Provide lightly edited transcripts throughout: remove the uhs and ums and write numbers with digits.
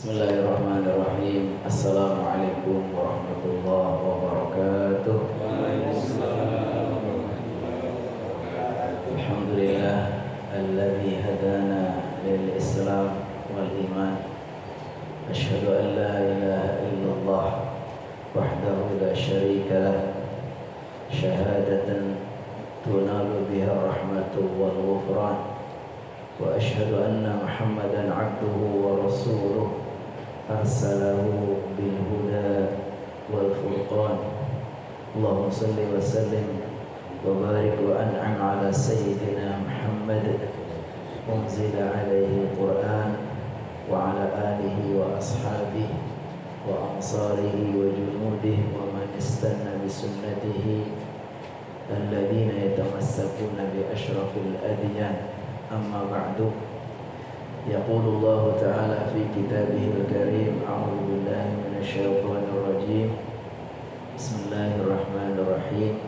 Bismillahirrahmanirrahim. Assalamualaikum warahmatullahi wabarakatuh. Alhamdulillah alladzi hadana lil Islam wal iman. Asyhadu an la ilaha illallah wahdahu la syarika lah. Syahadatan tunalu biha rahmatu wal ghufran. Wa asyhadu anna Muhammadan abduhu wa rasuluh arsalahu bil huda wal furqan. Allahumma salli wa sallim wa barik wa an'am ala sayyidina Muhammad unzila alaihi al-Quran wa ala alihi wa ashabihi wa ansarihi wa junudihi wa man istanna bi sunnatihi alladhina yatamassakuna bi ashrafil adyan. Amma ba'du. Yaqulu Allah Ta'ala fi kitabihil karim. A'udzu billahi minasyaitonir rajim. Bismillahirrahmanirrahim.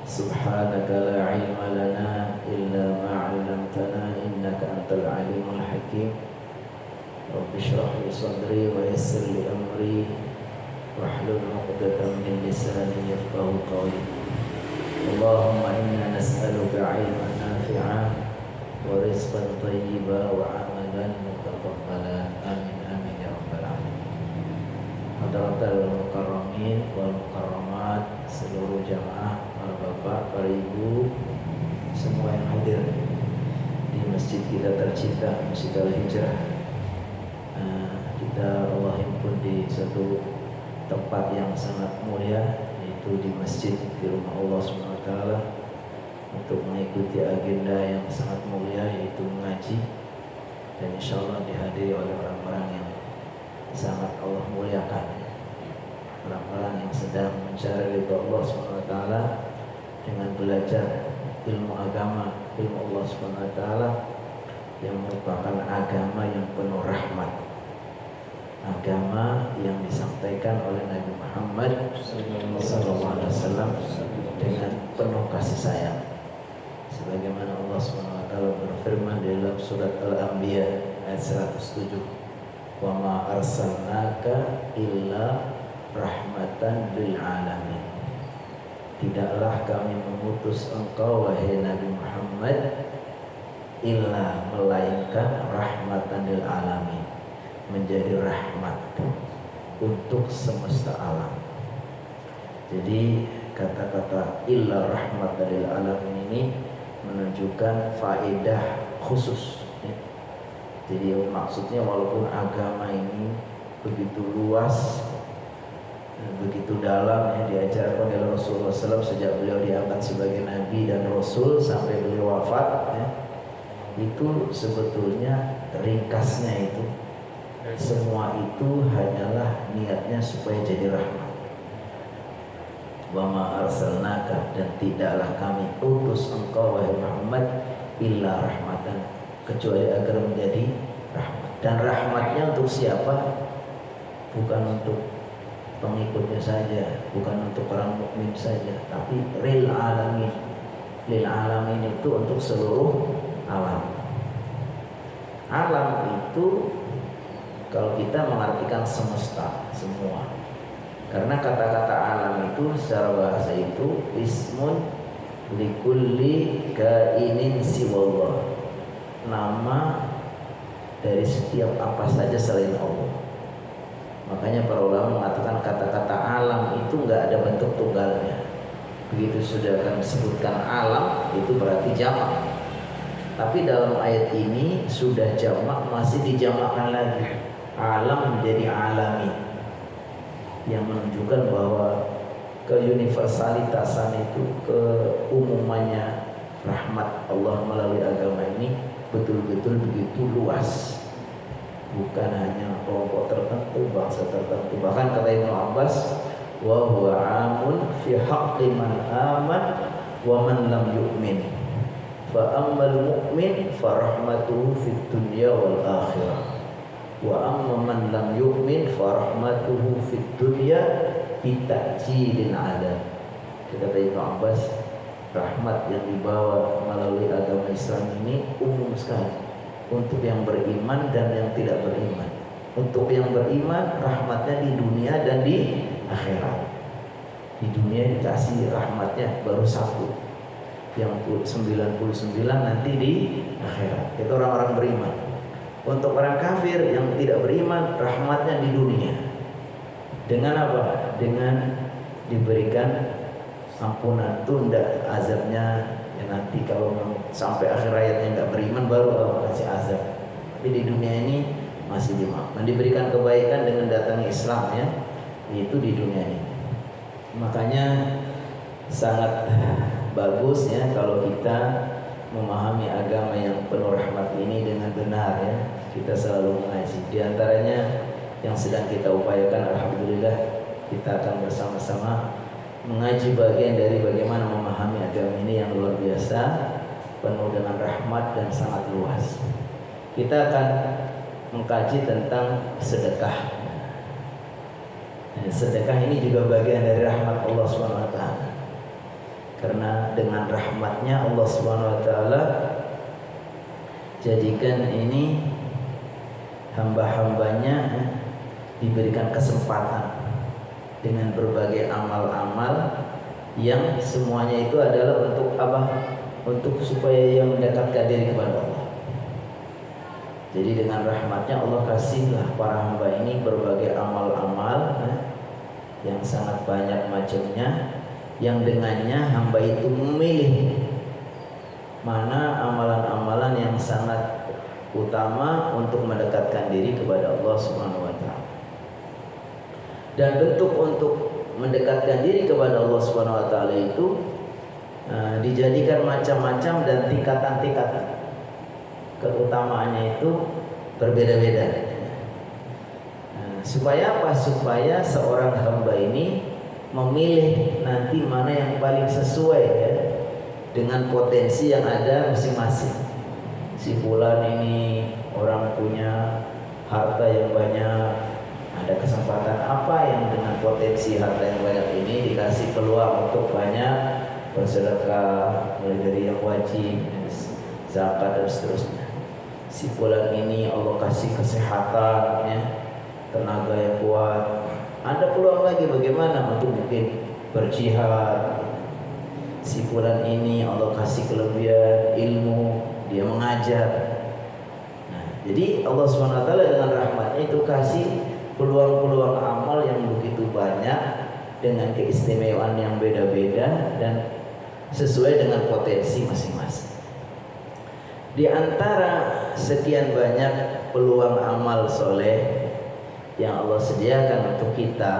Subhanaka la ilma lana illa ma 'allamtana innaka antal alimul hakim. Rabbi shrah li sadri wa yassir li amri wahlul 'uqdatam min lisani yafqahu qawli. Allahumma inna nas'aluka 'ilman nafi'an wa rizqan thayyiban wa 'amalan mutaqabbalan. Amin amin ya rabbal alamin. Hadratal mukarramin wal mukarramat, seluruh jamaah, para bapak, para ibu, semua yang hadir di masjid kita tercinta, Masjid Al-Hijrah. Kita Allah himpun di satu tempat yang sangat mulia, yaitu di masjid, di rumah Allah SWT, untuk mengikuti agenda yang sangat mulia, yaitu mengaji, dan insya Allah dihadiri oleh orang-orang yang sangat Allah muliakan, orang-orang yang sedang mencari ridha Allah SWT dengan belajar ilmu agama, ilmu Allah SWT yang merupakan agama yang penuh rahmat, agama yang disampaikan oleh Nabi Muhammad SAW dengan penuh kasih sayang, sebagaimana Allah SWT berfirman dalam surat Al-Anbiya ayat 107, wa ma arsalnaka illa rahmatan lil alamin. Tidaklah kami mengutus engkau wahai Nabi Muhammad illa, melainkan rahmatan lil alamin, menjadi rahmat untuk semesta alam. Jadi kata-kata illa rahmatan lil alamin ini menunjukkan faedah khusus ya. Jadi maksudnya walaupun agama ini begitu luas, begitu dalam ya, diajarkan oleh Rasulullah SAW sejak beliau diangkat sebagai Nabi dan Rasul sampai beliau wafat ya, itu sebetulnya ringkasnya itu semua itu hanyalah niatnya supaya jadi rahmat. Wa ma arsalnaka, dan tidaklah kami utus engkau wahai Muhammad illa rahmatan, kecuali agar menjadi rahmat. Dan rahmatnya untuk siapa? Bukan untuk pengikutnya saja, bukan untuk orang mukmin saja, tapi lil alamin. Lil alamin itu untuk seluruh alam. Alam itu kalau kita mengartikan semesta, semua. Karena kata-kata alam itu secara bahasa itu ismun likulli kainin siwallah, nama dari setiap apa saja selain Allah. Makanya para ulama mengatakan kata-kata alam itu enggak ada bentuk tunggalnya. Begitu sudah kami sebutkan alam, itu berarti jamak. Tapi dalam ayat ini sudah jamak, masih dijamakkan lagi. Alam menjadi alami, yang menunjukkan bahwa keuniversalitasan itu, keumumannya rahmat Allah melalui agama ini betul-betul begitu luas, bukan hanya kelompok tertentu, bangsa tertentu. Bahkan kata Ibnu Abbas, wa huwa amun fi haqqi man aman wa man lam yu'min, fa ammal mu'min fa rahmatuhu fid dunya wal akhirah, wa amma man lam yu'min fa rahmatuhu fid dunya bitajilil adab. Kata Ibnu Abbas, rahmat yang dibawa melalui agama Islam ini umum sekali untuk yang beriman dan yang tidak beriman. Untuk yang beriman rahmatnya di dunia dan di akhirat. Di dunia dikasih rahmatnya baru satu, yang 99 nanti di akhirat. Itu orang-orang beriman. Untuk orang kafir yang tidak beriman, rahmatnya di dunia. Dengan apa? Dengan diberikan ampunan, tunda azabnya. Ya nanti kalau sampai akhir hayatnya nggak beriman, baru Allah kasih azab. Tapi di dunia ini masih dimaafkan, diberikan kebaikan dengan datangnya Islam, ya, itu di dunia ini. Makanya sangat bagus ya kalau kita memahami agama yang penuh rahmat ini dengan benar, ya. Kita selalu mengaji. Di antaranya yang sedang kita upayakan, alhamdulillah kita akan bersama-sama mengaji bagian dari bagaimana memahami agama ini yang luar biasa, penuh dengan rahmat dan sangat luas. Kita akan mengkaji tentang sedekah. Sedekah ini juga bagian dari rahmat Allah SWT. Karena dengan rahmatnya Allah SWT jadikan ini hamba-hambanya diberikan kesempatan dengan berbagai amal-amal yang semuanya itu adalah untuk apa? Untuk supaya ia mendekatkan diri kepada Allah. Jadi dengan rahmatnya Allah kasihlah para hamba ini berbagai amal-amal yang sangat banyak macamnya, yang dengannya hamba itu memilih mana amalan-amalan yang sangat utama untuk mendekatkan diri kepada Allah Subhanahu wa taala. Dan bentuk untuk mendekatkan diri kepada Allah Subhanahu wa taala itu dijadikan macam-macam dan tingkatan-tingkatan. Keutamaannya itu berbeda-beda. Supaya apa? Supaya seorang hamba ini memilih nanti mana yang paling sesuai, ya, dengan potensi yang ada masing-masing. Si fulan ini orang punya harta yang banyak, ada kesempatan apa yang dengan potensi harta yang banyak ini dikasih peluang untuk banyak bersedekah, mulai dari yang wajib, zakat dan seterusnya. Si fulan ini Allah kasih kesehatan, ya, tenaga yang kuat, ada peluang lagi bagaimana untuk mungkin berjihad. Si fulan ini Allah kasih kelebihan ilmu, dia mengajar. Nah, jadi Allah SWT dengan rahmatnya itu kasih peluang-peluang amal yang begitu banyak dengan keistimewaan yang beda-beda dan sesuai dengan potensi masing-masing. Di antara sekian banyak peluang amal soleh yang Allah sediakan untuk kita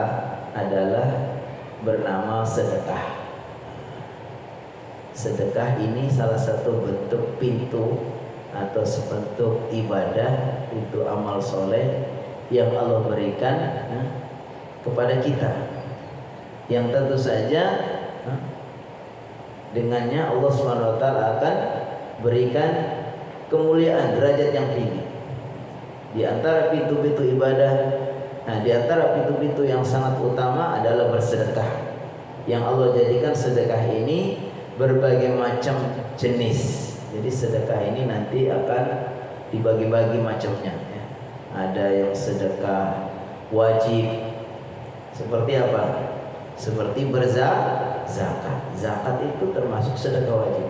adalah bernama sedekah. Sedekah ini salah satu bentuk pintu atau sebentuk ibadah, itu amal soleh yang Allah berikan kepada kita, yang tentu saja dengannya Allah SWT akan berikan kemuliaan, derajat yang tinggi. Di antara pintu-pintu ibadah, di antara pintu-pintu yang sangat utama adalah bersedekah. Yang Allah jadikan sedekah ini berbagai macam jenis. Jadi sedekah ini nanti akan dibagi-bagi macamnya, ya. Ada yang sedekah wajib, seperti apa? Seperti zakat. Zakat itu termasuk sedekah wajib.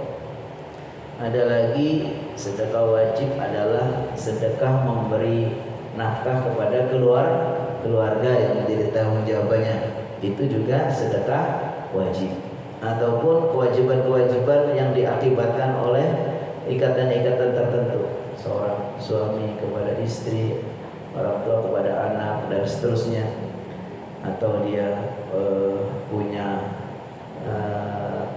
Ada lagi sedekah wajib adalah sedekah memberi nafkah kepada keluarga yang menjadi tanggung jawabannya. Itu juga sedekah wajib. Ataupun kewajiban-kewajiban yang diakibatkan oleh ikatan-ikatan tertentu, seorang suami kepada istri, orang tua kepada anak dan seterusnya. Atau dia punya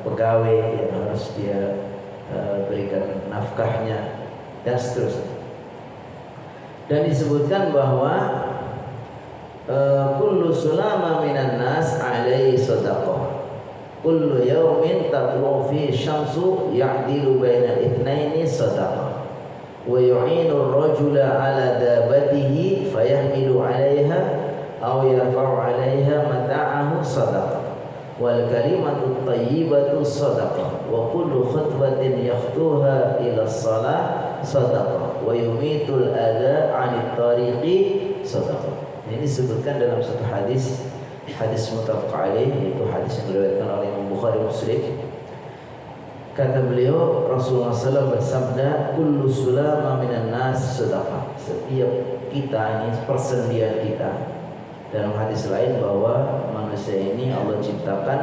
pegawai yang harus dia berikan nafkahnya dan seterusnya. Dan disebutkan bahwa kullu sulama minan nas alaihi sadaqah, kullu yawmin tatlu fi syamsu ya'dilu bainal itsnaini sadaqah, wa yu'inu ar-rajula ala dabatihi fayahmilu 'alaiha aw yarfa'u 'alaiha mata'ahu sadaqah, wal kalimatu thayyibatu sadaqah, wa kullu khutbatin yakhtuha ila shalah sadaqah, wa yumitul adza 'anit tariqi sadaqah. Ini disebutkan dalam satu hadis muttafaq alaih, yaitu hadis yang diriwayatkan oleh Imam Bukhari Muslim. Kata beliau, Rasulullah SAW bersabda, kullu sulama minan nas sadaqah. Setiap kita ini persendian kita. Dalam hadis lain bahwa manusia ini Allah ciptakan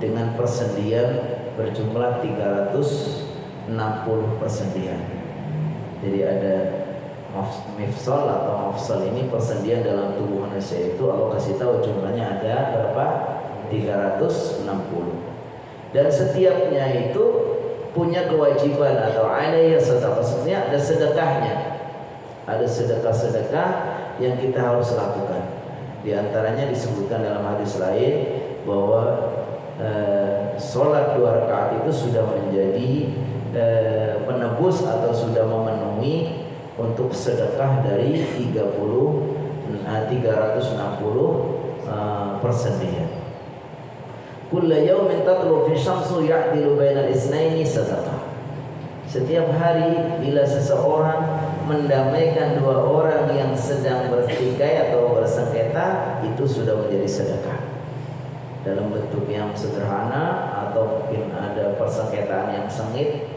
dengan persendian berjumlah 360 persendian. Jadi ada mifsal atau mafsal, ini persendian dalam tubuh manusia itu Allah kasih tahu jumlahnya ada berapa? 360. Dan setiapnya itu punya kewajiban atau alaihi sedekah, maksudnya ada sedekahnya. Ada sedekah-sedekah yang kita harus lakukan. Di antaranya disebutkan dalam hadis lain bahwa sholat 2 rakaat itu sudah menjadi penebus atau sudah memenuhi untuk sedekah dari 360 persendian. Kulla yawmin tatlu fi syamsu ya'dilu bainal isnaini sadaqah. Setiap hari bila seseorang mendamaikan dua orang yang sedang bertikai atau bersengketa, itu sudah menjadi sedekah. Dalam bentuk yang sederhana atau mungkin ada persengketaan yang sengit,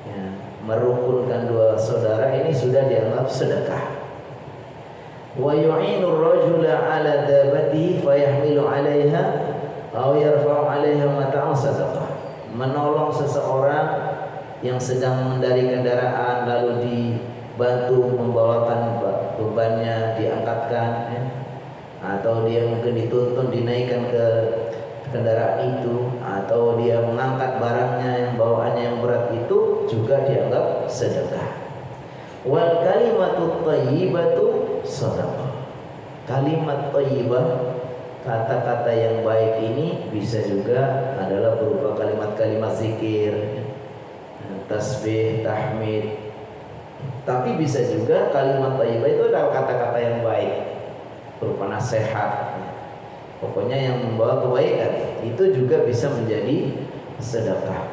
ya, merukunkan dua saudara ini sudah dianggap sedekah. Wa yu'inu ar-rajula 'ala dabatihi fayahmilu 'alaiha aw yarfa'u 'alaiha mata'an sadaqah. Menolong seseorang yang sedang mengendari kendaraan lalu dibantu membawakan bebannya, diangkatkan, ya. Atau dia mungkin dituntun dinaikkan ke kendaraan itu, atau dia mengangkat barangnya yang bawaannya yang berat, itu juga dianggap sedekah. Wal kalimatut thayyibatu shadaqah. Kalimat thayyibah, kata-kata yang baik ini bisa juga adalah berupa kalimat-kalimat zikir, tasbih, tahmid. Tapi bisa juga kalimat thayyibah itu adalah kata-kata yang baik, berupa nasihat. Pokoknya yang membawa kebaikan, itu juga bisa menjadi sedekah.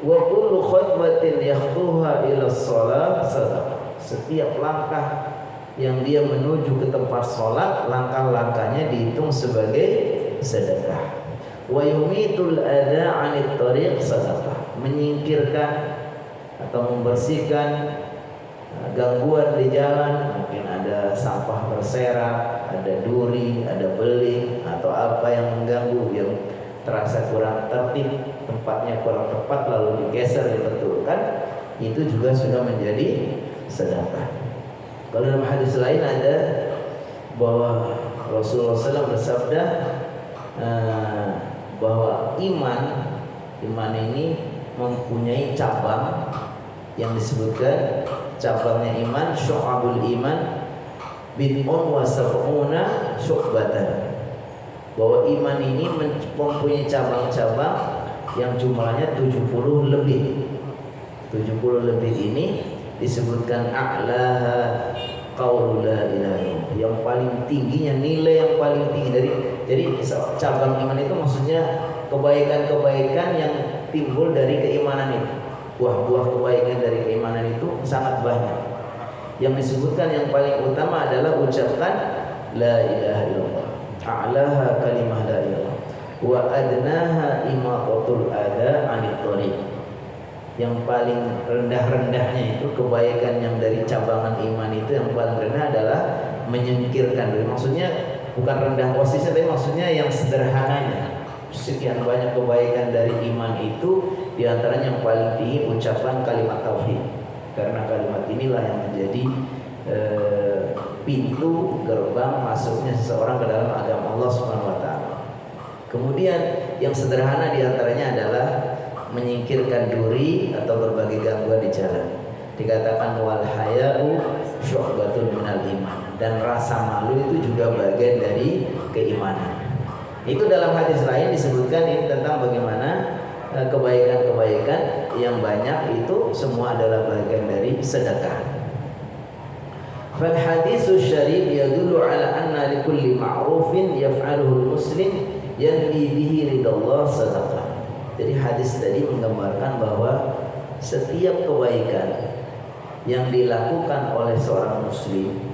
Wa kullu khutbatin yakhtuha ila shalah sadaqah. Setiap langkah yang dia menuju ke tempat sholat, langkah-langkahnya dihitung sebagai sedekah. Wa yumitul adza 'anit tariq sadaqah. Menyingkirkan atau membersihkan gangguan di jalan, mungkin ada sampah berserak, ada duri, ada beling atau apa yang mengganggu, yang terasa kurang tertib, tempatnya kurang tepat lalu digeser, dibetulkan, itu juga sudah menjadi sedekah. Kalau dalam hadis lain ada bahwa Rasulullah SAW bersabda bahwa iman ini mempunyai cabang yang disebutkan cabangnya iman, syu'abul iman bid'un wa sab'una syu'batan. Bahwa iman ini mempunyai cabang-cabang yang jumlahnya 70 lebih. 70 lebih ini disebutkan a'laha qaulu la ilaha illallah. Yang paling tingginya, nilai yang paling tinggi jadi cabang iman itu maksudnya kebaikan-kebaikan yang timbul dari keimanan itu. Buah-buah kebaikan dari keimanan itu sangat banyak. Yang disebutkan yang paling utama adalah ucapkan la ilaha illallah. A'laha kalimah la ilallah wa adnaha imatatul adza 'anit thariq. Yang paling rendah-rendahnya itu kebaikan yang dari cabangan iman itu, yang paling rendah adalah menyingkirkan dari, maksudnya bukan rendah posisinya, tapi maksudnya yang sederhananya. Sekian banyak kebaikan dari iman itu, diantaranya yang paling tinggi ucapan kalimat tauhid, karena kalimat inilah yang menjadi pintu gerbang masuknya seseorang ke dalam agama Allah Subhanahu wa taala. Kemudian yang sederhana diantaranya adalah menyingkirkan duri atau berbagai gangguan di jalan. Dikatakan wal haya'u syu'batun minal iman, dan rasa malu itu juga bagian dari keimanan. Itu dalam hadis lain disebutkan ini tentang bagaimana kebaikan-kebaikan yang banyak itu semua adalah bagian dari sedekah. Fal hadisul syarif yadullu ala anna likulli ma'rufin yaf'aluhu al-muslim yanli bihi ridallah sadaqah. Jadi hadis tadi menggambarkan bahwa setiap kebaikan yang dilakukan oleh seorang muslim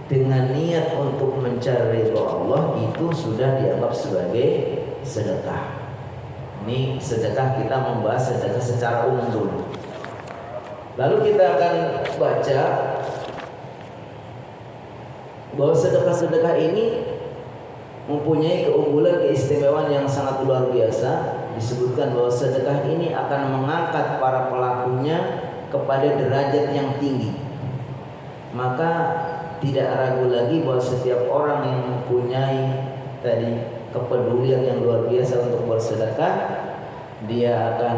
dengan niat untuk mencari ridha Allah itu sudah dianggap sebagai sedekah. Ini sedekah, kita membahas sedekah secara umum dulu. Lalu kita akan baca bahwa sedekah-sedekah ini mempunyai keunggulan, keistimewaan yang sangat luar biasa. Disebutkan bahwa sedekah ini akan mengangkat para pelakunya kepada derajat yang tinggi. Maka tidak ragu lagi bahwa setiap orang yang mempunyai tadi kepedulian yang luar biasa untuk bersedekah, dia akan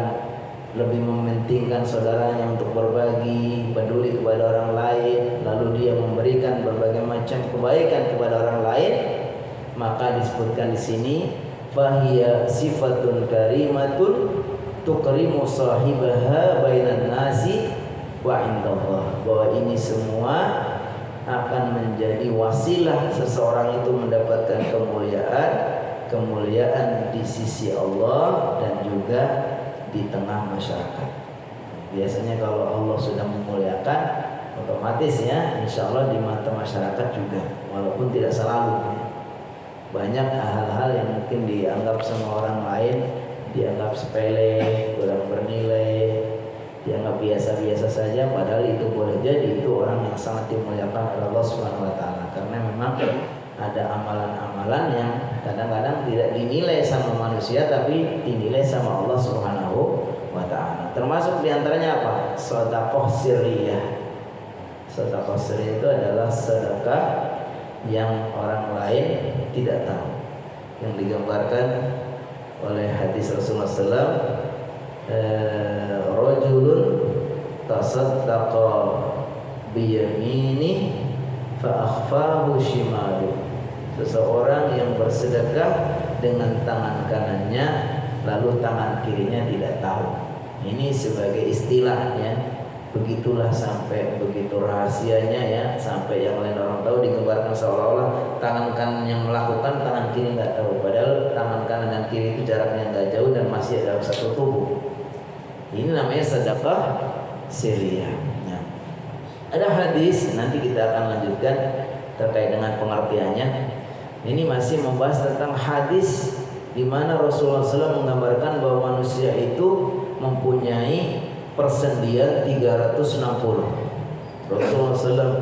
lebih mementingkan saudaranya untuk berbagi, peduli kepada orang lain, lalu dia memberikan berbagai macam kebaikan kepada orang lain. Maka disebutkan di sini, fahiya sifatun karimatun tukrimu sahibaha bainan nasi wa indallah, bahwa ini semua akan menjadi wasilah seseorang itu mendapatkan kemuliaan di sisi Allah dan juga di tengah masyarakat. Biasanya kalau Allah sudah memuliakan, otomatis ya insya Allah di mata masyarakat juga, walaupun tidak selalu. Banyak hal-hal yang mungkin dianggap sama orang lain dianggap sepele, kurang bernilai, dianggap biasa-biasa saja, padahal itu boleh jadi itu orang yang sangat dimuliakan oleh Allah Subhanahu wa taala. Karena memang ada amalan-amalan yang kadang-kadang tidak dinilai sama manusia tapi dinilai sama Allah Subhanahu wa taala. Termasuk diantaranya apa? Sedekah sirriyah. Sedekah sirriyah itu adalah sedekah yang orang lain tidak tahu, yang digambarkan oleh hadis Rasulullah SAW, rajulun tasaddaqa biyamini fa akhfahu shimalu, seseorang yang bersedekah dengan tangan kanannya lalu tangan kirinya tidak tahu. Ini sebagai istilah ya. Begitulah sampai begitu rahasianya ya, sampai yang lain orang tahu, digambarkan seolah-olah tangan kanan yang melakukan, tangan kiri nggak tahu, padahal tangan kanan dan kiri itu jaraknya nggak jauh dan masih dalam satu tubuh. Ini namanya sedekah sirriyah. Ya. Ada hadis, nanti kita akan lanjutkan terkait dengan pengertiannya. Ini masih membahas tentang hadis di mana Rasulullah SAW menggambarkan bahwa manusia itu mempunyai persendian 360. Rasulullah SAW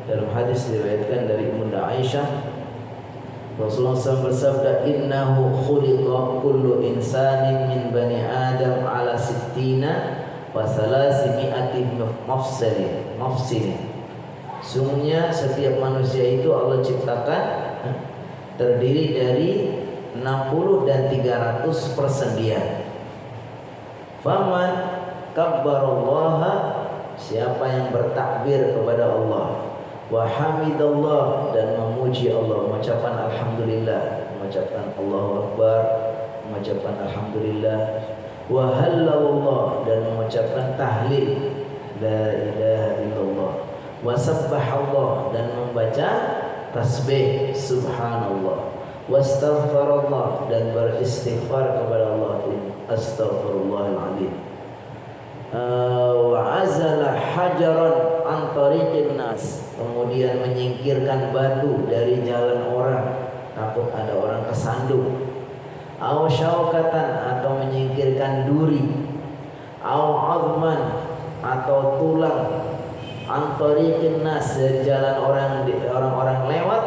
dalam hadis diriwayatkan dari Bunda Aisyah, Rasulullah SAW bersabda, innahu khuliqa kullu insanin min bani Adam ala sittina wa salasimi'ati mafsilin. Sungguhnya setiap manusia itu Allah ciptakan terdiri dari 60 dan 300 persendian. Faman kabbarallaha, siapa yang bertakbir kepada Allah, wa hamidallah, dan memuji Allah, mengucapkan alhamdulillah, mengucapkan Allahu akbar, mengucapkan alhamdulillah, wa halallah, dan mengucapkan tahlil la ilaha illallah, wa sabbahallah, dan membaca tasbih subhanallah, wa astaghfarallah, dan beristighfar kepada Allah, astaghfirullahaladzim, wa azala hajaran an tariqin nas, kemudian menyingkirkan batu dari jalan orang, takut ada orang kesandung, aw syaukatan, atau menyingkirkan duri, aw azman, atau tulang, an tariqin nas, dari jalan orang-orang lewat,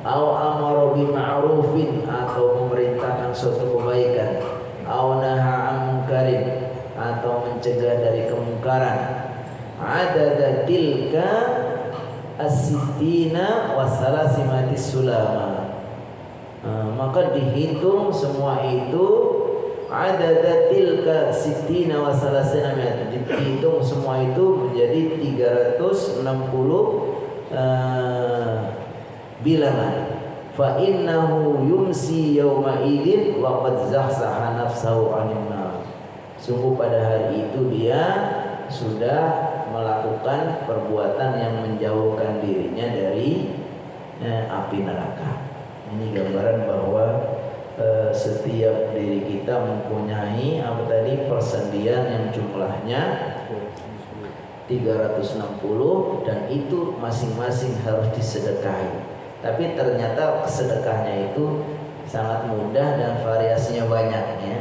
aw amara bi ma'rufin, atau memerintahkan suatu kebaikan, aw naha an munkarin, atau mencegah dari kemungkaran, adada tilka as-sittina wa salasimatis sulama, maka dihitung semua itu, adada tilka sittina wa salasimatis, dihitung semua itu menjadi 360 bilangan. Fa innahu yumsi yawma idin wa qad zahzaha nafsahu 'anil nar, sungguh pada hari itu dia sudah melakukan perbuatan yang menjauhkan dirinya dari api neraka. Ini gambaran bahwa setiap diri kita mempunyai apa tadi, persendian yang jumlahnya 360 dan itu masing-masing harus disedekahi. Tapi ternyata sedekahnya itu sangat mudah dan variasinya banyak ya.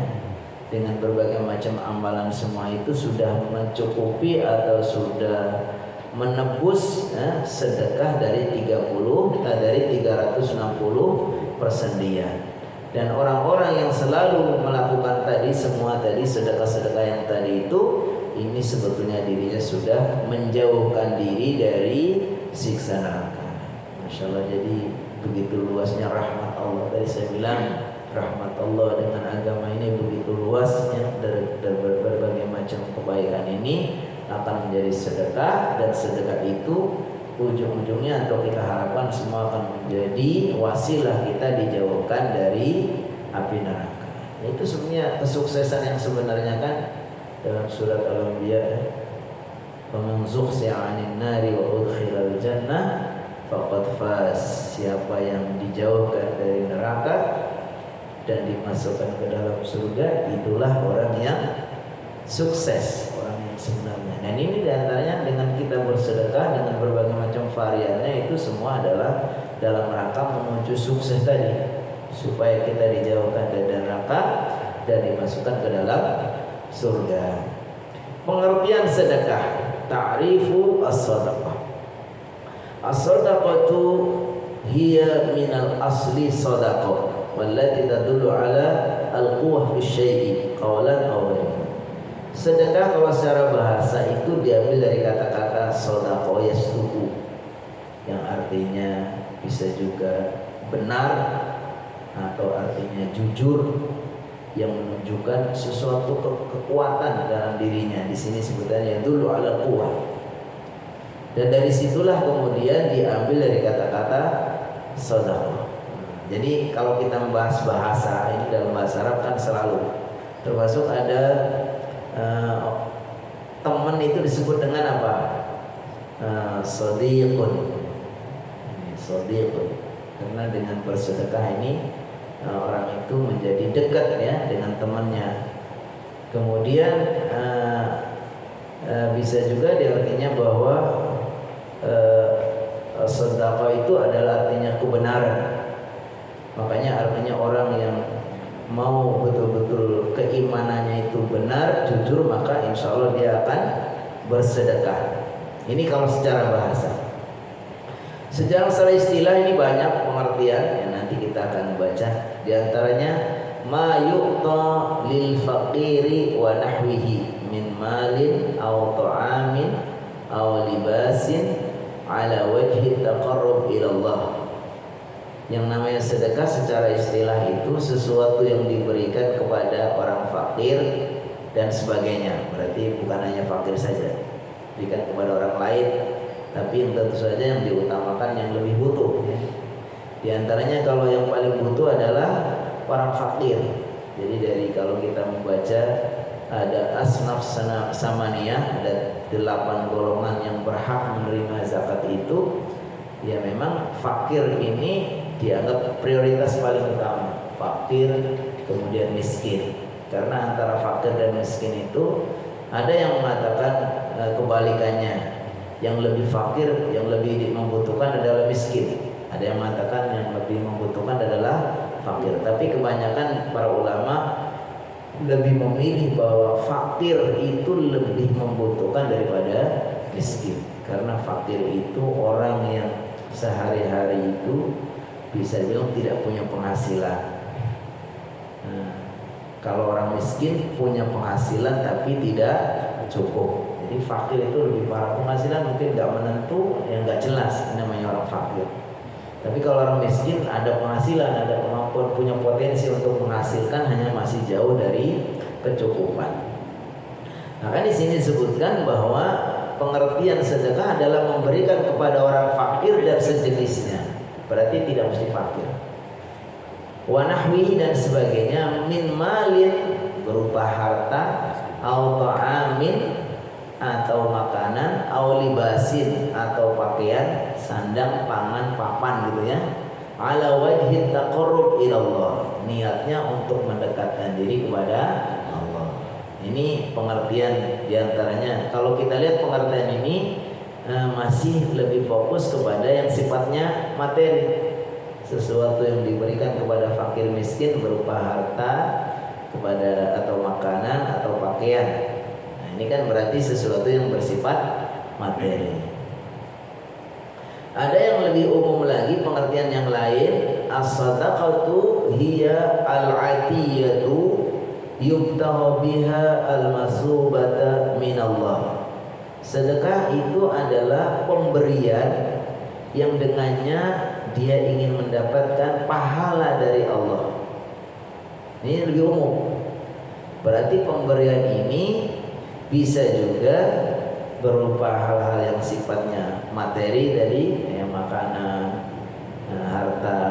Dengan berbagai macam amalan semua itu sudah mencukupi atau sudah menebus sedekah dari 360 persendian. Dan orang-orang yang selalu melakukan semua sedekah-sedekah yang tadi itu, ini sebetulnya dirinya sudah menjauhkan diri dari siksa neraka. Masya Allah, jadi begitu luasnya rahmat Allah. Tadi saya bilang rahmat Allah dengan agama ini begitu luasnya, dari berbagai macam kebaikan ini akan menjadi sedekah, dan sedekah itu ujung-ujungnya atau kita harapkan semua akan menjadi wasilah kita dijauhkan dari api neraka. Itu sebenarnya kesuksesan yang sebenarnya kan dalam surat Al-Anbiya, "Faman zuhziha 'anil nari wa udkhilal jannah faqad faz." Siapa yang dijauhkan dari neraka dan dimasukkan ke dalam surga, itulah orang yang sukses, orang yang sebenarnya. Dan ini diantaranya dengan kita bersedekah dengan berbagai macam variannya, itu semua adalah dalam rangka menuju sukses tadi, supaya kita dijauhkan dari neraka dan dimasukkan ke dalam surga. Pengertian sedekah, ta'rifu as-sadaqah. As-sadaqatu hiya minal asli sadaqah wallati tadullu ala al-quwwah fi syai'i qawlan aw ghairan. Sedekah kalau secara bahasa itu diambil dari kata-kata shadaqah yastuqu, yang artinya bisa juga benar atau artinya jujur, yang menunjukkan sesuatu kekuatan dalam dirinya. Di sini sebutannya dulu ala quwwah. Dan dari situlah kemudian diambil dari kata-kata shadaqah. Jadi kalau kita membahas bahasa ini dalam bahasa Arab kan selalu termasuk ada teman itu disebut dengan apa? Shadiqun. Shadiqun. Karena dengan bersedekah ini orang itu menjadi dekat ya dengan temannya. Kemudian bisa juga diartinya bahwa sedekah itu adalah artinya kebenaran. Makanya artinya orang yang mau betul-betul keimanannya itu benar, jujur, maka insya Allah dia akan bersedekah. Ini kalau secara bahasa. Secara istilah ini banyak pengertian yang nanti kita akan baca. Di antaranya ma yu'ta lil faqiri wa nahwihi min malin aw ta'amin aw libasin ala wajhi taqarrub ila Allah. Yang namanya sedekah secara istilah itu sesuatu yang diberikan kepada orang fakir dan sebagainya. Berarti bukan hanya fakir saja, berikan kepada orang lain, tapi tentu saja yang diutamakan yang lebih butuh ya. Di antaranya kalau yang paling butuh adalah orang fakir. Jadi dari kalau kita membaca ada asnaf samaniyah, ada 8 golongan yang berhak menerima zakat itu. Ya memang fakir ini dianggap prioritas paling utama. Fakir, kemudian miskin. Karena antara fakir dan miskin itu ada yang mengatakan kebalikannya. Yang lebih fakir, yang lebih membutuhkan adalah miskin. Ada yang mengatakan yang lebih membutuhkan adalah fakir. Tapi kebanyakan para ulama lebih memilih bahwa fakir itu lebih membutuhkan daripada miskin. Karena fakir itu orang yang sehari-hari itu bisa bilang tidak punya penghasilan. Nah, kalau orang miskin punya penghasilan tapi tidak cukup. Jadi fakir itu lebih parah, penghasilan mungkin nggak menentu, yang nggak jelas, namanya orang fakir. Tapi kalau orang miskin ada penghasilan, ada kemampuan, punya potensi untuk menghasilkan, hanya masih jauh dari kecukupan. Nah kan di sini disebutkan bahwa pengertian sedekah adalah memberikan kepada orang fakir dan sejenisnya. Berarti tidak mesti fakir. Wa nahwihi dan sebagainya min malin berupa harta, au ta'amin atau makanan, au libasin atau pakaian, sandang, pangan, papan gitu ya. Ala wajhi taqarrub ila Allah. Niatnya untuk mendekatkan diri kepada Allah. Ini pengertian diantaranya. Kalau kita lihat pengertian ini masih lebih fokus kepada yang sifatnya materi, sesuatu yang diberikan kepada fakir miskin berupa harta kepada atau makanan atau pakaian. Nah, ini kan berarti sesuatu yang bersifat materi. Ada yang lebih umum lagi pengertian yang lain, as-sadaqatu hiya al-atiyatu yubtahu biha al-masubata minallah. Sedekah itu adalah pemberian yang dengannya dia ingin mendapatkan pahala dari Allah. Ini lebih umum. Berarti pemberian ini bisa juga berupa hal-hal yang sifatnya materi dari makanan, harta,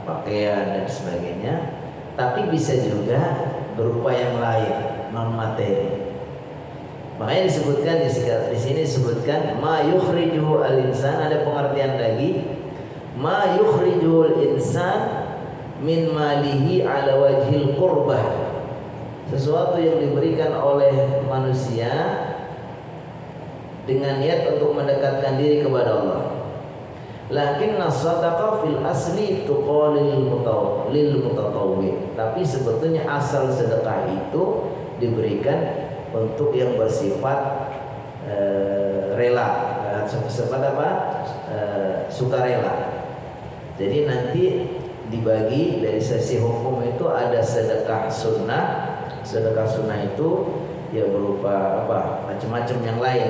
pakaian dan sebagainya. Tapi bisa juga berupa yang lain, non materi. Makanya disebutkan di sini disebutkan ma yukhrijuhu al-insan, ada pengertian lagi, ma yukhrijuhul insan min malihi ala wajhil qurbah. Sesuatu yang diberikan oleh manusia dengan niat untuk mendekatkan diri kepada Allah. Lakinna sadaqah fil asli tuqalil mutatawwi. Tapi sebetulnya asal sedekah itu diberikan untuk yang bersifat rela, sukarela. Jadi nanti dibagi dari sisi hukum itu ada sedekah sunnah. Sedekah sunnah itu ya berupa macam-macam yang lain.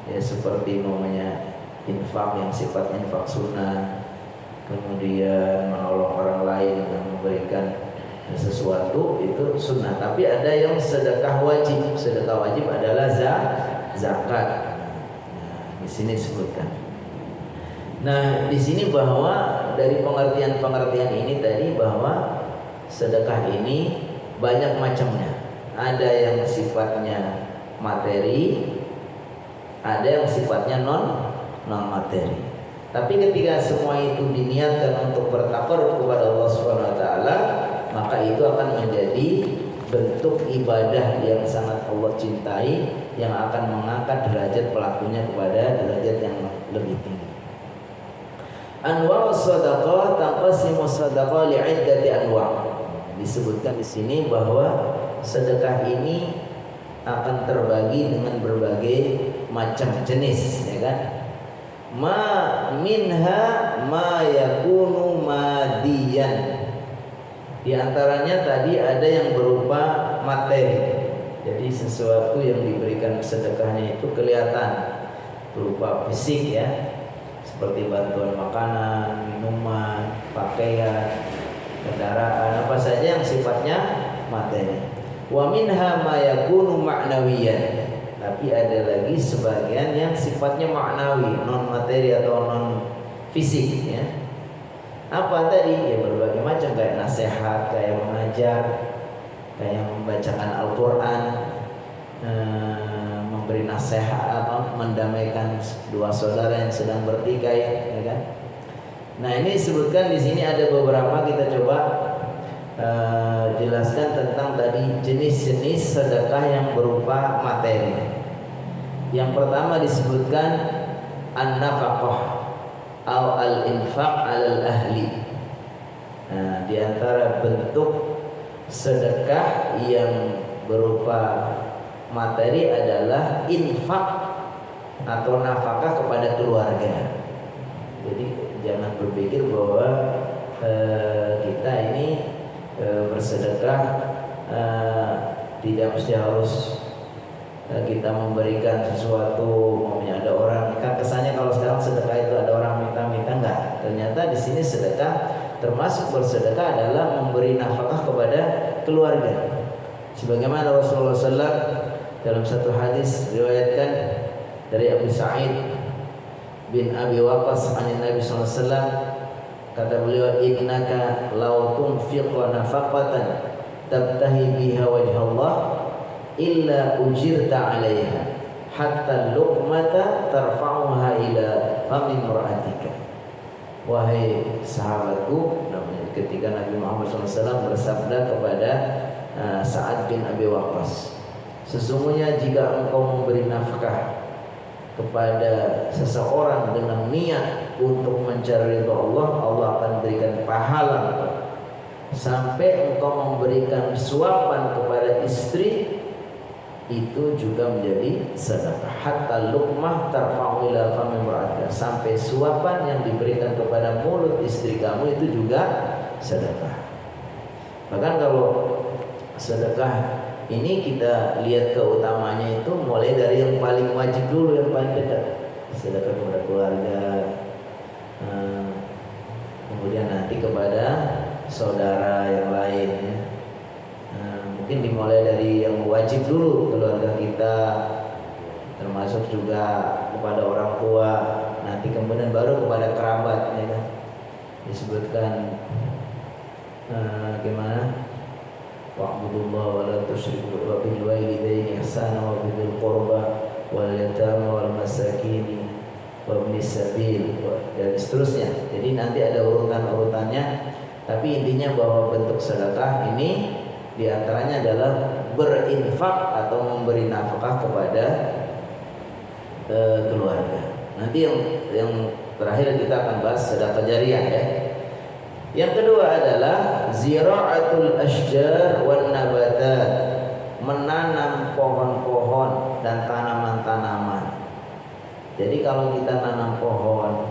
Ya seperti namanya infak yang sifat infak sunnah, kemudian menolong orang lain yang memberikan sesuatu itu sunnah. Tapi ada yang sedekah wajib. Sedekah wajib adalah zakat. Nah, di sini disebutkan. Nah, di sini bahwa dari pengertian ini tadi bahwa sedekah ini banyak macamnya. Ada yang sifatnya materi, ada yang sifatnya non materi. Tapi ketika semua itu diniatkan untuk bertakarrub kepada Allah Subhanahu wa taala, maka itu akan menjadi bentuk ibadah yang sangat Allah cintai, yang akan mengangkat derajat pelakunya kepada derajat yang lebih tinggi. Anwa' shadaqah taqsimu shadaqah li'iddati anwa'. Disebutkan di sini bahwa sedekah ini akan terbagi dengan berbagai macam jenis, ya kan? Ma minha ma yakunu madiyan. Di antaranya tadi ada yang berupa materi. Jadi sesuatu yang diberikan sedekahnya itu kelihatan berupa fisik, ya. Seperti bantuan makanan, minuman, pakaian, kendaraan, apa saja yang sifatnya materi. Wa minha ma yakunu ma'nawiyan. Tapi ada lagi sebagian yang sifatnya maknawi, non materi atau non fisik, ya. Apa tadi? Ya berbagai macam, kayak nasihat, kayak mengajar, kayak membacakan Al-Quran, memberi nasihat, mendamaikan dua saudara yang sedang bertikai, ya kan? Nah, ini disebutkan di sini ada beberapa, kita coba jelaskan tentang tadi jenis-jenis sedekah yang berupa materi. Yang pertama disebutkan an-nafaqah atau al-infaq 'alal ahli. Nah, di antara bentuk sedekah yang berupa materi adalah infak atau nafkah kepada keluarga. Jadi jangan berpikir bahwa kita ini bersedekah tidak mesti harus kita memberikan sesuatu. Umpamanya ada orang, kan kesannya kalau sekarang sedekah itu ada orang minta-minta, enggak. Ternyata di sini sedekah, termasuk bersedekah adalah memberi nafkah kepada keluarga. Sebagaimana Rasulullah SAW dalam satu hadis riwayatkan dari Abu Sa'id bin Abi Waqqas an Nabi SAW, kata beliau, innaka law tunfiqu nafaqatan tabtahi biha wajha Allah illa ujirta 'alaiha hatta luqmata tarfa'uha ila fami imra'atika. Wahai sahabatku, ketika Nabi Muhammad SAW bersabda kepada Sa'ad bin Abi Waqqas, sesungguhnya jika engkau memberi nafkah kepada seseorang dengan niat untuk mencari ridha Allah, Allah akan berikan pahala. Sampai engkau memberikan suapan kepada istri, itu juga menjadi sedekah. Hatta luqmah tarfa'u ila fami imra'atika, sampai suapan yang diberikan kepada mulut istri kamu itu juga sedekah. Bahkan kalau sedekah ini kita lihat keutamanya itu mulai dari yang paling wajib dulu, yang paling dekat. Sedekah kepada keluarga, kemudian nanti kepada saudara yang lain ya. Mungkin dimulai dari yang wajib dulu, keluarga kita, termasuk juga kepada orang tua, nanti kemudian baru kepada kerabat ya kan. Disebutkan gimana? Wa'budullaha wa la tusyriku wa bil walidaini ihsana wa bil qurba wal yatama wal masakin wa ibnis sabil dan seterusnya. Jadi nanti ada urutan-urutannya, tapi intinya bahwa bentuk sedekah ini diantaranya adalah berinfak atau memberi nafkah kepada keluarga. Nanti yang terakhir kita akan bahas sedekah jariyah ya. Yang kedua adalah zira'atul asjar wan nabatat, menanam pohon-pohon dan tanaman-tanaman. Jadi kalau kita nanam pohon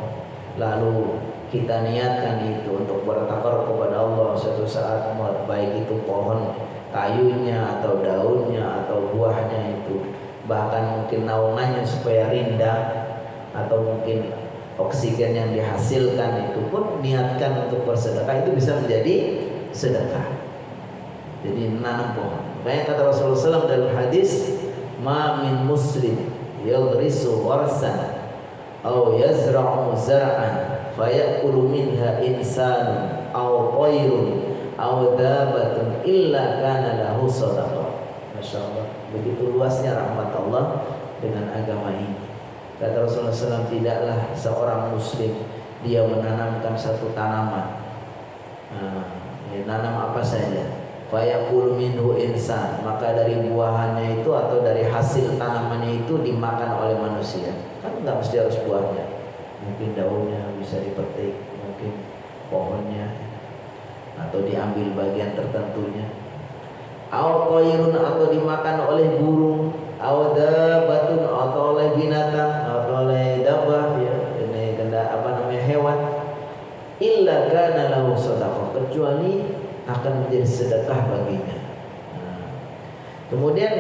lalu kita niatkan itu untuk bertakar kepada Allah, suatu saat baik itu pohon kayunya atau daunnya atau buahnya itu, bahkan mungkin naungannya supaya rindang, atau mungkin oksigen yang dihasilkan itu pun niatkan untuk bersedekah, itu bisa menjadi sedekah. Jadi menanam pohon. Makanya kata Rasulullah SAW dalam hadis, ma min muslim yaghrisu gharsan aw yazra'u zar'an fayakulu minha insanun aw tayrun aw dabatun illa kana lahu sadaqah. Masya Allah, begitu luasnya rahmat Allah dengan agama ini. Kata Rasulullah SAW, tidaklah seorang muslim dia menanamkan satu tanaman, nanam apa saja, fayaqul minhu insan, maka dari buahannya itu atau dari hasil tanamannya itu dimakan oleh manusia. Kan nggak mesti harus buahnya, mungkin daunnya bisa dipetik, mungkin pohonnya, atau diambil bagian tertentunya. Aw qairun, atau dimakan oleh burung, aw dabatun, atau oleh binatang, atau oleh dabah ya, ini hewan. Illa kana lahu shadaqah, kecuali akan menjadi sedekah baginya. Kemudian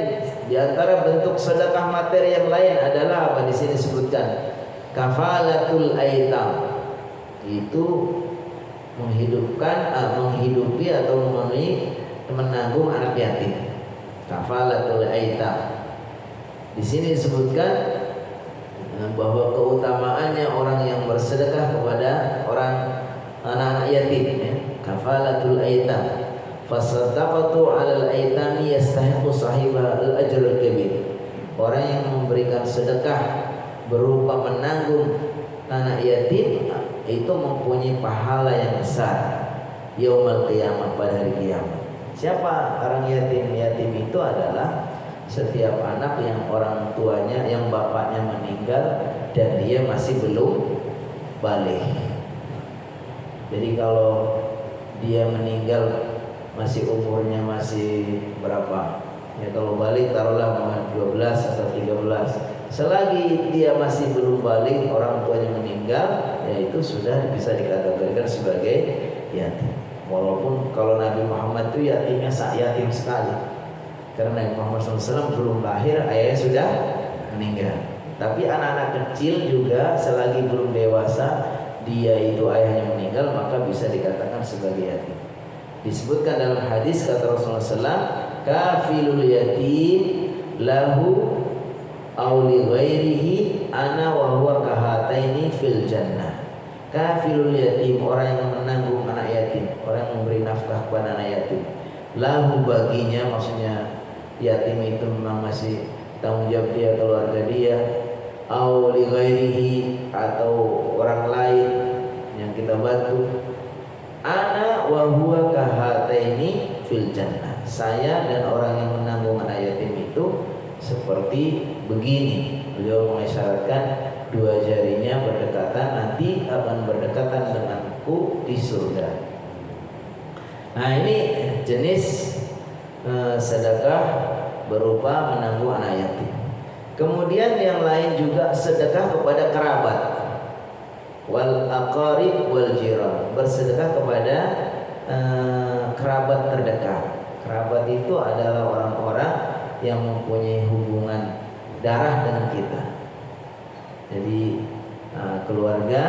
di antara bentuk sedekah materi yang lain adalah apa? Di sini disebutkan kafalatul aitam, itu menghidupi atau memenuhi, menanggung anak yatim. Kafalatul aitam. Di sini disebutkan bahwa keutamaannya orang yang bersedekah kepada orang anak-anak yatim ya. Kafalatul aitam. Fasadaqatu 'alal aitami yastahiqu sahibah al-ajr al-kabir. Orang yang memberikan sedekah berupa menanggung anak yatim itu mempunyai pahala yang besar yaumul qiyamah, pada hari kiamat. Siapa orang yatim? Yatim itu adalah setiap anak yang orang tuanya, yang bapaknya meninggal dan dia masih belum balik. Jadi kalau dia meninggal masih umurnya masih berapa? Ya kalau balik taruhlah 12 atau 13. Selagi dia masih belum balik, orang tuanya meninggal, ya itu sudah bisa dikategorikan sebagai yatim. Walaupun kalau Nabi Muhammad itu yatimnya yatim sekali, karena Nabi Muhammad SAW belum lahir, ayahnya sudah meninggal. Tapi anak-anak kecil juga selagi belum dewasa, dia itu ayahnya meninggal, maka bisa dikatakan sebagai yatim. Disebutkan dalam hadis kata Rasulullah SAW, kafilul yatim lahu aw li ghairihi ana wa huwa kahataini fil jannah. Kafilul yatim, orang yang menanggung anak yatim, orang yang memberi nafkah kepada anak yatim. Lahu, baginya, maksudnya yatim itu memang masih tanggung jawab dia, keluarga dia. Aw li ghairihi, atau orang lain yang kita bantu. Ana wa huwa kahataini fil jannah. Saya dan orang yang menanggung anak yatim itu seperti begini. Beliau mengisyaratkan dua jarinya berdekatan, nanti akan berdekatan denganku di surga. Nah, ini jenis sedekah berupa menanggung anak yatim. Kemudian yang lain juga sedekah kepada kerabat, wal aqarib wal jiran, bersedekah kepada kerabat terdekat. Kerabat itu adalah orang-orang yang mempunyai hubungan darah dengan kita. Jadi keluarga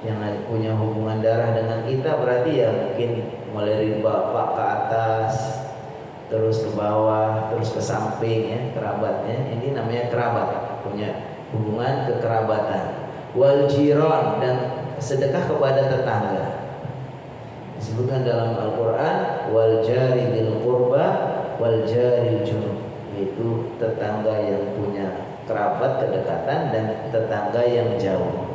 yang punya hubungan darah dengan kita berarti ya mungkin mulai dari bapak ke atas, terus ke bawah, terus ke samping ya, kerabatnya. Ini namanya kerabat, punya hubungan kekerabatan. Wal jiran, dan sedekah kepada tetangga. Disebutkan dalam Al-Qur'an wal jari bil qurba wal jaril junub, yaitu tetangga yang punya kerabat kedekatan dan tetangga yang jauh.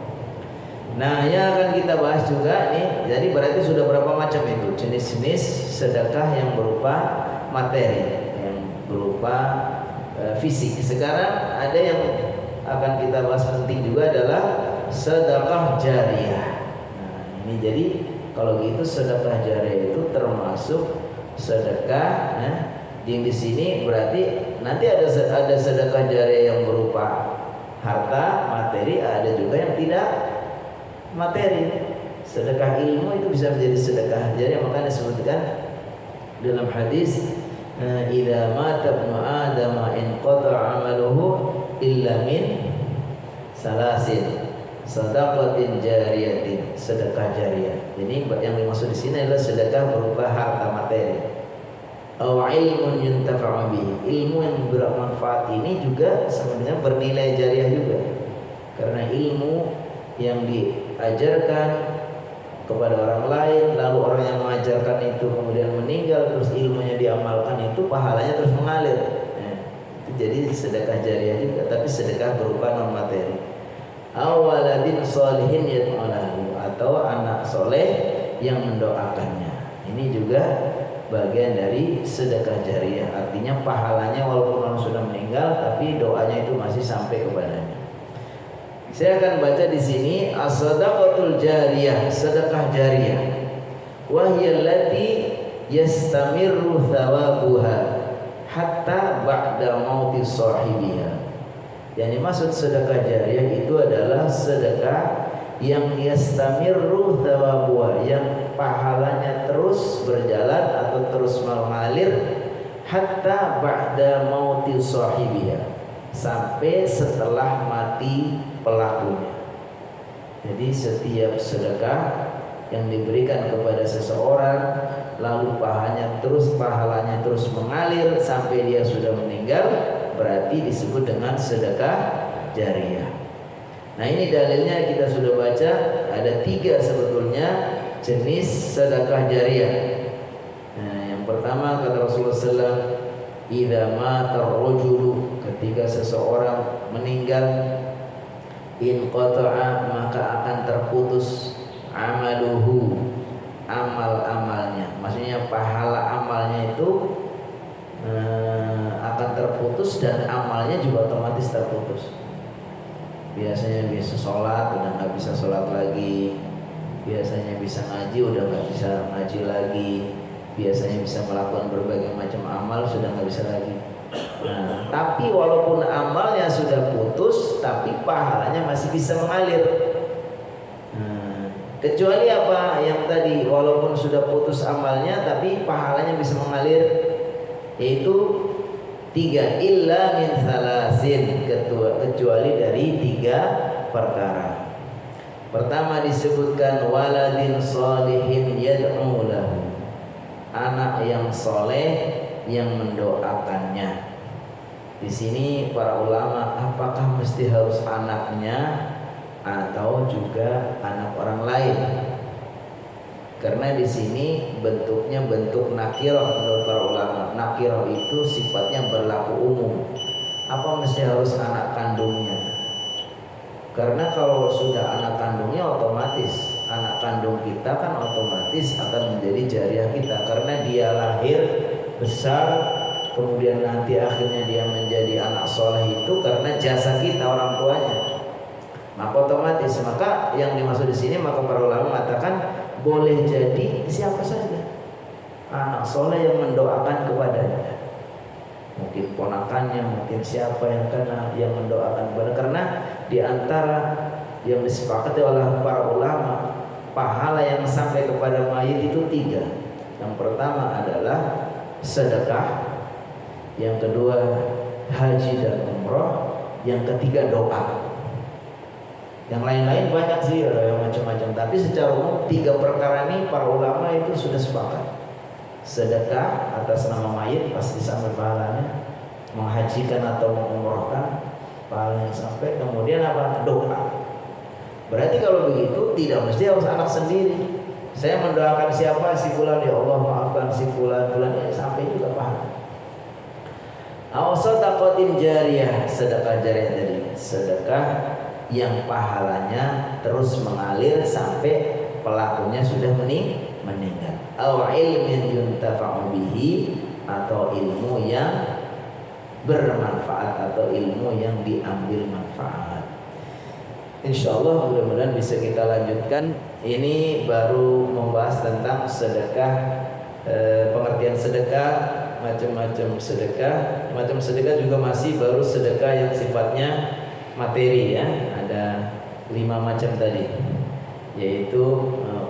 Nah, yang akan kita bahas juga nih, jadi berarti sudah berapa macam itu jenis-jenis sedekah yang berupa materi, yang berupa fisik. Sekarang ada yang akan kita bahas penting juga adalah sedekah jariah. Nah, ini jadi kalau gitu sedekah jariah itu termasuk sedekah di sini berarti nanti ada sedekah jariah yang berupa harta materi, ada juga yang tidak materi. Sedekah ilmu itu bisa menjadi sedekah jariah, makanya disebutkan dalam hadis idza mata ibnu adam inqata 'amaluhu illa min salasin sadaqatin jariyatin, sedekah jariah. Jadi yang dimaksud di sini adalah sedekah berupa harta materi. Aw ilmun yuntafa'u bihi, ilmu yang bermanfaat. Ini juga sebenarnya bernilai jariah juga, karena ilmu yang diajarkan kepada orang lain, lalu orang yang mengajarkan itu kemudian meninggal, terus ilmunya diamalkan, itu pahalanya terus mengalir. Itu jadi sedekah jariah juga, tapi sedekah berupa non materi. Awaladin sholihin yad'ulahu, atau anak soleh yang mendoakannya. Ini juga bagian dari sedekah jariah. Artinya pahalanya walaupun orang sudah meninggal, tapi doanya itu masih sampai kepadanya. Saya akan baca di sini as-sadaqatul jariyah, sedekah jariah. Wa hiya allati yastamirru thawabuha hatta ba'da mauti sahibiha. Yang dimaksud sedekah jariah itu adalah sedekah yang yastamirru thawabuha, yang pahalanya terus berjalan atau terus mengalir hatta ba'da mauti sahibiha, sampai setelah mati pelakunya. Jadi setiap sedekah yang diberikan kepada seseorang lalu pahalanya terus mengalir sampai dia sudah meninggal, berarti disebut dengan sedekah jariah. Nah, ini dalilnya kita sudah baca, ada 3 sebetulnya jenis sedekah jariah. Nah, yang pertama kata Rasulullah SAW, idza mata ar-rajulu, ketika seseorang meninggal, inqata'a, maka akan terputus amaluhu, amal-amalnya. Maksudnya pahala amalnya itu akan terputus dan amalnya juga otomatis terputus. Biasanya bisa sholat udah nggak bisa sholat lagi, biasanya bisa ngaji udah nggak bisa ngaji lagi, biasanya bisa melakukan berbagai macam amal sudah nggak bisa lagi. Nah, tapi walaupun amalnya sudah putus, tapi pahalanya masih bisa mengalir. Kecuali apa yang tadi, walaupun sudah putus amalnya, tapi pahalanya bisa mengalir, yaitu 3, illa min salasin, kecuali dari 3 perkara. Pertama disebutkan waladin sholihin yad'u lahu, anak yang soleh yang mendoakannya. Di sini para ulama, apakah mesti harus anaknya atau juga anak orang lain? Karena di sini bentuknya bentuk nakirah menurut para ulama. Nakirah itu sifatnya berlaku umum. Apa mesti harus anak kandungnya? Karena kalau sudah anak kandungnya, otomatis anak kandung anak kita kan otomatis akan menjadi jariah kita, karena dia lahir besar kemudian nanti akhirnya dia menjadi anak soleh itu karena jasa kita orang tuanya. Maka otomatis, maka yang dimaksud di sini, maka para ulama mengatakan boleh jadi siapa saja anak soleh yang mendoakan kepadanya, mungkin ponakannya, mungkin siapa yang kena yang mendoakan kepada. Karena di antara yang disepakati oleh para ulama, pahala yang sampai kepada mayit itu 3. Yang pertama adalah sedekah, yang kedua haji dan umroh, yang ketiga doa. Yang lain-lain banyak sih, ada yang macam-macam, tapi secara umum 3 perkara ini para ulama itu sudah sepakat. Sedekah atas nama mayit pasti sampai pahalanya, menghajikan atau mengumrohkan pahalanya sampai, kemudian apa? Doa. Berarti kalau begitu tidak mesti harus anak sendiri. Saya mendoakan siapa, si fulan, ya Allah maafkan si fulan ya, sampai juga pahala. Aw sadaqatin jariyah, sedekah jariyah tadi, sedekah yang pahalanya terus mengalir sampai pelakunya sudah meninggal. Aw ilmin yuntafa'u bihi, atau ilmu yang bermanfaat atau ilmu yang diambil manfaat. Insyaallah mudah-mudahan bisa kita lanjutkan. Ini baru membahas tentang sedekah, pengertian sedekah, macam-macam sedekah. Macam sedekah juga masih baru sedekah yang sifatnya materi ya. Ada 5 macam tadi, yaitu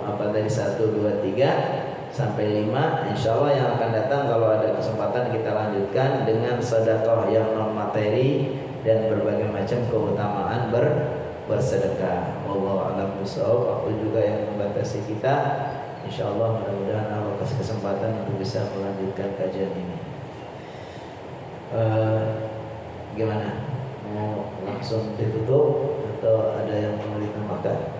apa tadi, 1, 2, 3 sampai 5. Insyaallah yang akan datang kalau ada kesempatan kita lanjutkan dengan sedekah yang non materi dan berbagai macam keutamaan bersedekah. Wallahu a'lam bishawab. Waktu juga yang membatasi kita. Insyaallah mudah-mudahan Allah kasih kesempatan untuk bisa melanjutkan kajian ini. Gimana? Mau langsung ditutup atau ada yang mau ditambahkan?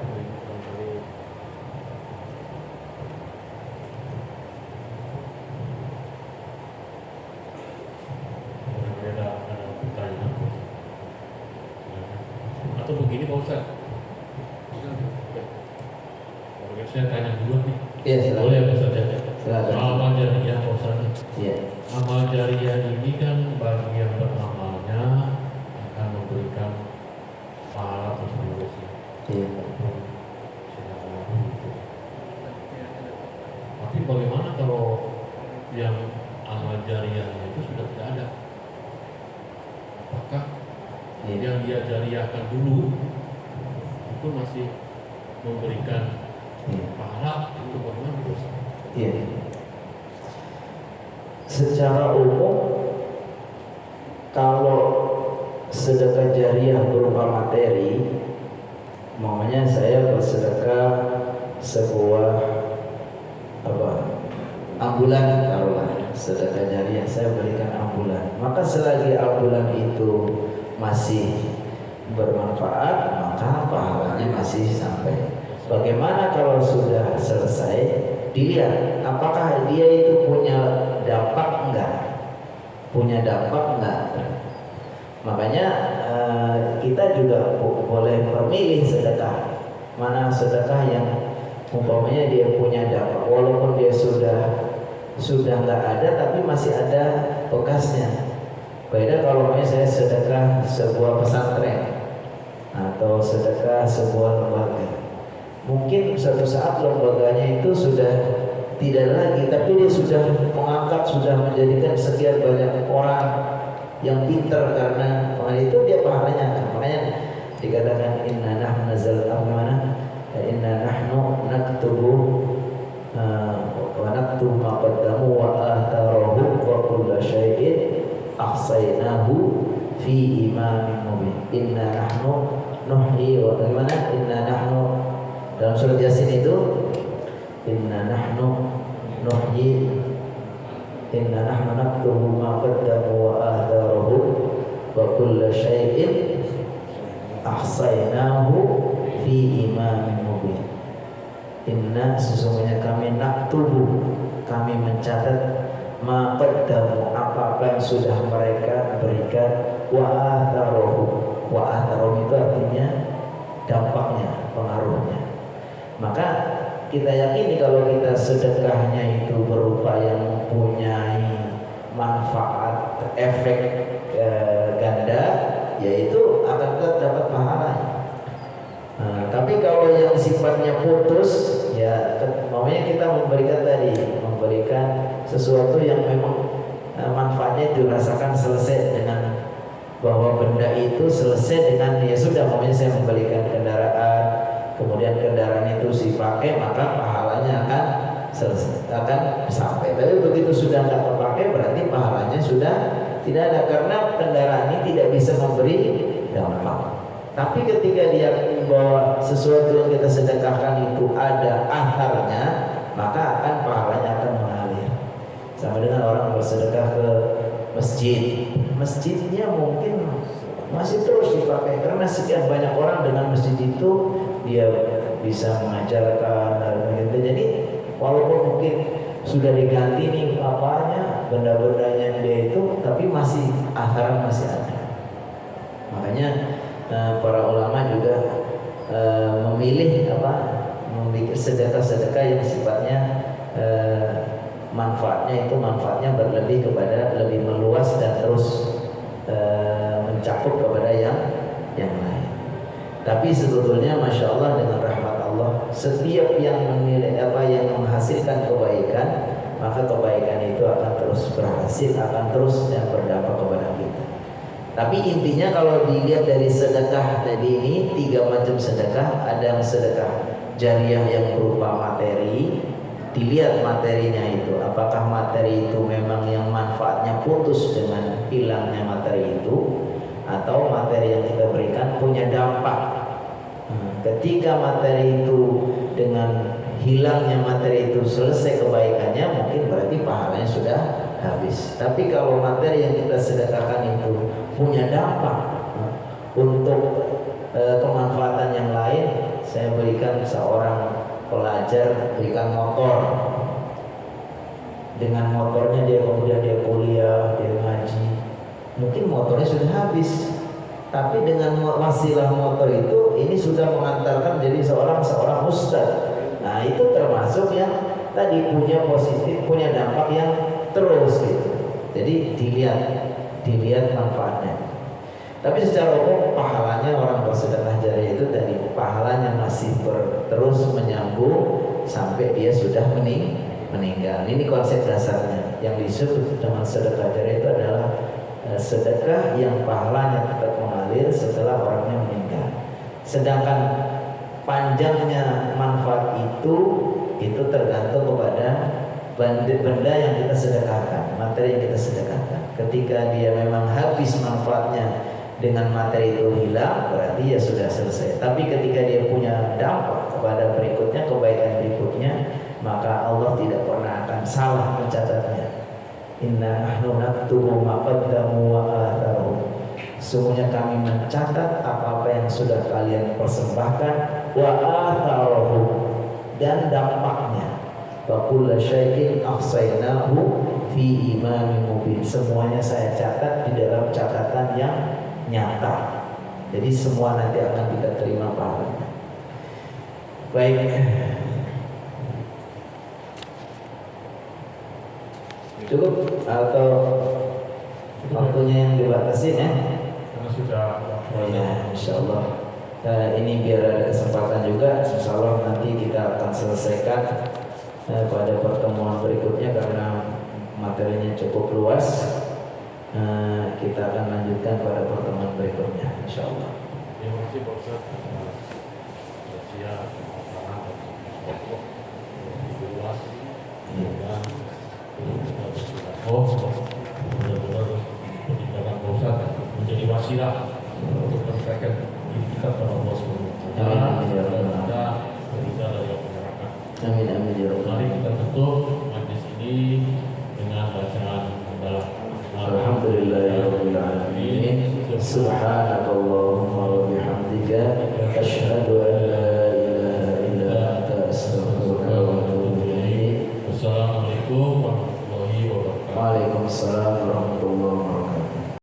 Atau begini Pak Ustaz, saya tanya dulu nih. Iya, silakan. Boleh Pak Ustaz ya? Silakan. Amal jariyah Pak Ustaz. Iya. Amal jariyah ini kan bagi yang beramalnya akan memberikan pahala terus. Iya. Tapi bagaimana kalau yang amal jariyahnya itu sudah tidak ada? Apakah yang dia jariyahkan dulu itu masih memberikan pahala itu bagaimana terus? Iya. Secara umum kalau sedekah jariyah berupa materi, makanya saya bersedekah sebuah ambulan, taruhlah sedekah jariyah saya berikan ambulan, maka selagi ambulan itu masih bermanfaat maka pahalanya masih sampai. Bagaimana kalau sudah selesai? Dilihat apakah dia itu punya dampak enggak, Makanya kita juga boleh memilih sedekah, mana sedekah yang umpamanya dia punya dampak, walaupun dia sudah enggak ada tapi masih ada bekasnya. Beda kalau saya sedekah sebuah pesantren atau sedekah sebuah lembaga, mungkin suatu saat lembaganya itu sudah tidak lagi, tapi dia sudah mengangkat, sudah menjadikan sekian banyak orang yang pintar, karena itu dia pahalanya. Makanya dikatakan inna nahnu naktubu wa naktubu ma qaddamu wa atharahu wa kullu syai'in ahsaynahu fi imamin mubin. Inna nahnu nuhyi wa bagaimana? Inna nahnu, dalam surat Yasin itu inna nahnu nuhyi, inna nahnu naktubu ma qaddamu wa atharahu wa kullu syai'in ahsaynahu fi imamin mubin. Inna, sesungguhnya kami naktubu, kami mencatat ma qaddamu, apa yang sudah mereka berikan, wa atharuhu, wa atharuhu itu artinya dampaknya, pengaruhnya. Maka kita yakini kalau kita sedekahnya itu berupa yang mempunyai manfaat efek ganda, yaitu akan tetap dapat pahalanya. Tapi kalau yang sifatnya putus, ya maunya kita memberikan sesuatu yang memang manfaatnya dirasakan selesai dengan bahwa benda itu selesai dengan ya sudah, maunya saya memberikan kendaraan, kemudian kendaraan itu dipakai, maka pahalanya akan selesai, akan sampai. Tapi begitu sudah tidak terpakai, berarti pahalanya sudah tidak ada, karena kendaraan ini tidak bisa memberi dampak. Tapi ketika dia bahwa sesuatu yang kita sedekahkan itu ada atharnya, maka akan pahalanya akan mengalir. Sama dengan orang bersedekah ke masjid, masjidnya mungkin masih terus dipakai karena sekian banyak orang dengan masjid itu dia bisa mengajarkan dan begitu. Jadi walaupun mungkin sudah diganti nih apanya, benda-bendanya dia itu, tapi masih atharan masih ada. Makanya para ulama juga memilih memiliki sedekah-sedekah yang sifatnya manfaatnya berlebih kepada lebih meluas dan terus mencakup kepada yang lain. Tapi sebetulnya masya Allah dengan rahmat Allah, setiap yang menilai yang menghasilkan kebaikan, maka kebaikan itu akan terus berhasil, akan terus dan berdampak kepada kita. Tapi intinya kalau dilihat dari sedekah tadi ini 3 macam sedekah, ada yang sedekah jariah yang berupa materi. Dilihat materinya itu, apakah materi itu memang yang manfaatnya putus dengan hilangnya materi itu, atau materi yang kita berikan punya dampak. Ketika materi itu dengan hilangnya materi itu selesai kebaikannya, mungkin berarti pahalanya sudah habis. Tapi kalau materi yang kita sedekahkan itu punya dampak untuk kemanfaatan yang lain, saya berikan seorang pelajar, berikan motor. Dengan motornya dia kemudian dia kuliah, dia ngaji. Mungkin motornya sudah habis, tapi dengan wasilah motor itu ini sudah mengantarkan jadi seorang ustaz. Nah itu termasuk yang tadi punya positif, punya dampak yang terus gitu. Jadi dilihat manfaatnya. Tapi secara umum pahalanya orang bersedekah jariah itu tadi pahalanya masih terus menyambung sampai dia sudah meninggal. Ini konsep dasarnya. Yang disebut dengan sedekah jariah itu adalah sedekah yang pahalanya tetap mengalir setelah orangnya meninggal. Sedangkan panjangnya manfaat itu tergantung kepada benda yang kita sedekahkan, materi yang kita sedekahkan. Ketika dia memang habis manfaatnya dengan materi itu hilang, berarti ya sudah selesai. Tapi ketika dia punya dampak kepada berikutnya, kebaikan berikutnya, maka Allah tidak pernah akan salah mencatatnya. Inna nahnu naktubu ma qaddamu wa atharu. Sesungguhnya kami mencatat apa-apa yang sudah kalian persembahkan, wa atharuhu, dan dampaknya. Wa kullu syai'in ahsaynahu fi imamin mubin. Semuanya saya catat di dalam catatan yang nyata. Jadi semua nanti akan kita terima pahalanya. Baik. Cukup atau waktunya yang dibatasi ya? Karena sudah Ya, insyaallah. Ini biar ada kesempatan juga, insyaallah nanti kita akan selesaikan pada pertemuan berikutnya karena materinya cukup luas. Kita akan lanjutkan pada pertemuan berikutnya, insyaallah. Terima kasih Pak Ustaz. Siap, luas, benar-benar peninggalan Pak Ustaz menjadi wasilah untuk meningkatkan kita kepada Allah Subhanahu wa Ta'ala dan kita berita dari masyarakat. Amin amin ya rabbal Mari alamin. kita tutup majlis ini dengan bacaan adalah Alhamdulillahirabbil alamin. Subhanallah.